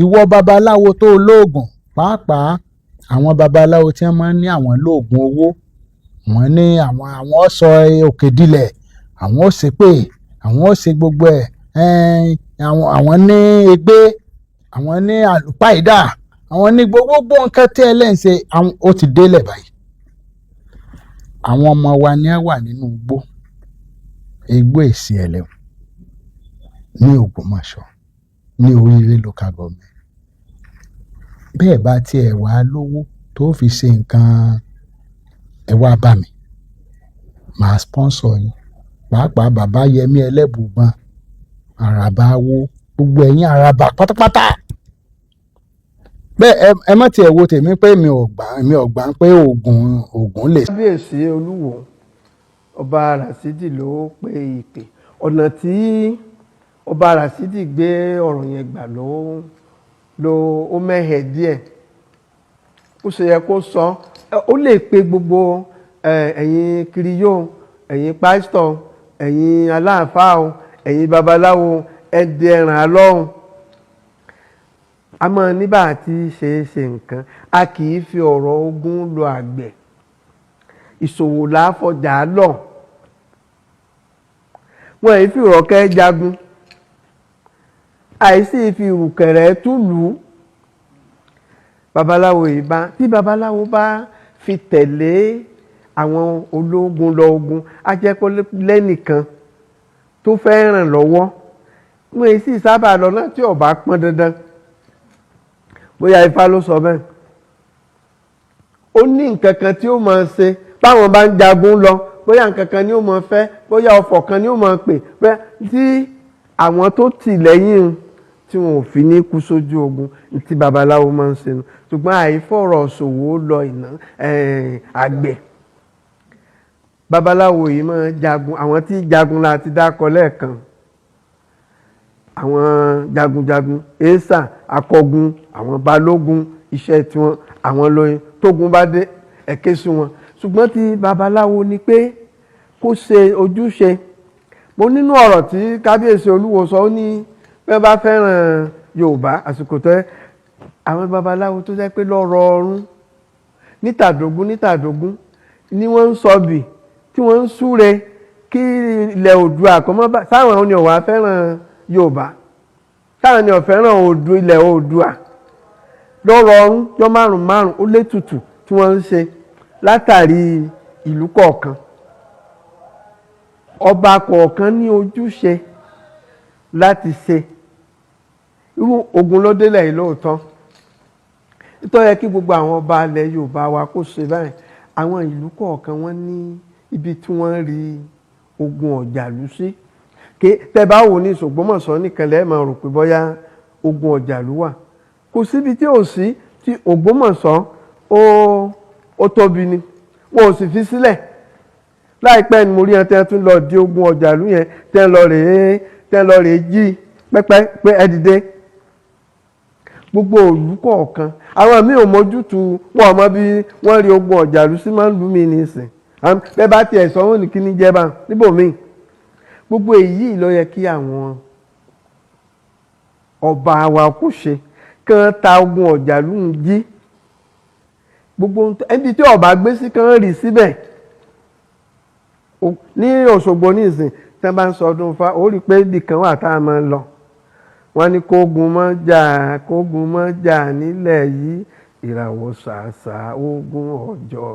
ìwọ babaláwo tó lóògùn pàápàá àwọn babaláwo tí wọ́n máa ń ní àwọn lóògùn owó wọ́n ní àwọn sọ òkè dilẹ̀ àwọn ó ṣépè àwọn ó ṣe gbogbo ẹ̀ àwọn ní egbé àwọn ní àlùpàídà àwọn ní gbogbo nǹkan tí ẹlẹ́ǹṣe ó ti délẹ̀ báyìí. Àwọn ọmọ wa ni wà nínú igbó èsì ẹlẹ́wọ̀n ní Ògbómọ̀ṣọ́ ní Oríire local government. Bẹ́ẹ̀ bá tiẹ̀ wá lówó tó fi ṣe nǹkan ẹ wá bá mi màá sponsor yín pàápàá bàbá Yẹmí Ẹlẹ́bùúbọn Àràbà Awo gbogbo ẹ̀yin Àràbà pátápátá. Bẹ́ẹ̀ ẹ má tiẹ̀ wo tèmi pé mi ò gbà pé Ògún lè. Kábíyèsí Olúwo ọba Ràṣídì ló pe ìpè ọ̀nà tí ọba Ràṣídì gbé ọ̀rọ̀ yẹn gbà ó mẹ́hẹ̀ díẹ̀ ó ṣe yẹ kó sọ ó lè pe gbogbo ẹ̀yin kiriyó ẹ̀yin pásítọ̀ ẹ̀yin aláàfáà ẹ̀yin babaláwo ẹ̀dì ẹ̀ràn alọ́run a mọ̀ nígbà tí ṣe nǹkan a kì í fi ọ̀rọ̀ ogun lo àgbẹ̀ ìṣòwò láfọjà lọ wọn èyí fi ìrọ̀kẹ́ jagun àìsí fi ìrùkẹ̀rẹ̀ túlù babaláwo tí babaláwo bá fi tẹ̀lé àwọn ológun lọ ogun á jẹ́ kó lẹ́nìkan tó fẹ́ ràn lọ́wọ́ wọn èyí sì sábà lọ náà tí ó bá pọn dandan bóyá Ifá ló sọ bẹ́ẹ̀ ó ní nǹkan kan tí ó máa ṣe báwọn bá ń jagun lọ bóyá nǹkan kan ni ó máa fẹ́ bóyá ọfọ̀ kan ni ó máa pè pé tí àwọn tó tì lẹ́yìn tí wọn ò fi ní kú sójú ogun tí babaláwo máa ń ṣe nu ṣùgbọ́n àìfọ̀rọ̀ ṣòwò lọ ìná àgbẹ̀ babaláwo yìí máa jagun àwọn tí jagun la ti dákọ lẹ́ẹ̀kan àwọn jagunjagun èèṣà akọgun àwọn balógun iṣẹ́ tiwọn àwọn lóyún tógun bá dé ẹ̀kẹ́ sí wọn ṣùgbọ́n tí babaláwo ni pé kó ṣe ojúṣe mo nínú ọ̀rọ̀ tí kábíyèsí Olúwo sọ ó ní pé bá fẹ́ràn Yorùbá àsìkò tó àwọn babaláwo tó jẹ́ pé lọ́rọ̀ ọ̀run nítàdógún ni wọ́n ń sọbì tí wọ́n ń súre kí ilẹ̀ Oòduà àkọ́mọ́ sáwọn ni ọ̀wá fẹ́ràn Yorùbá sáwọn ni ọ̀fẹ́ràn ilẹ̀ Oòduà lọ́rọ̀ ọ̀run jọ márùn ó létùtù tí wọ́n ń ṣe látàrí ìlú kọ̀ọ̀kan ọba kọ̀ọ̀kan ní ojúṣe láti ṣe irú ogun ló délẹ̀ yìí lóòótọ́ nítorí yẹ kí gbogbo àwọn ọba ilẹ̀ Yorùbá wa kó ṣe báyìí àwọn ìlú kọ̀ọ̀kan wọ́n ní ibi tí wọ́n rí ogun ọ̀jàlú sí tẹ́ bá wò ní Ògbómọ̀ṣọ́ nìkan lẹ́ẹ̀ máa rò pé bóyá ogun ọ̀jàlú wà kò síbi tí ò sí tí Ògbómọ̀ṣọ́ ó tóbi ni wọn ò sì fi sílẹ̀ láìpẹ́ ni mo rí ẹni tẹ́ tún lọ di ogun ọ̀jàlú yẹn tẹ́ lọ rèé jí pẹ́pẹ́ pé ẹ dìde gbogbo òlú kọ̀ọ̀kan àwọn míì ò mójútu wọn ò mọ bí wọ́n rí ogun ọ̀jàlú sí máa ń lù mí nísìn bẹ́ẹ̀ bá tiẹ̀ sọ wọn ní kí ní jẹba níbòmíì gbogbo èyí ló yẹ kí àwọn ọba wa kó ṣe kán ta ogun ọ̀jàlú ń jí gbogbo ẹbí tí ọba gbé sí kán rí síbẹ̀ ní Òṣogbo nísìn tí wọ́n bá ń sọ ọdún Ifá ó rí i pé ibì kan wà tá a máa ń lọ wọ́n ní kógun mọ́ jà nílẹ̀ yìí ìràwọ̀ ṣàṣà ogun ọjọ́.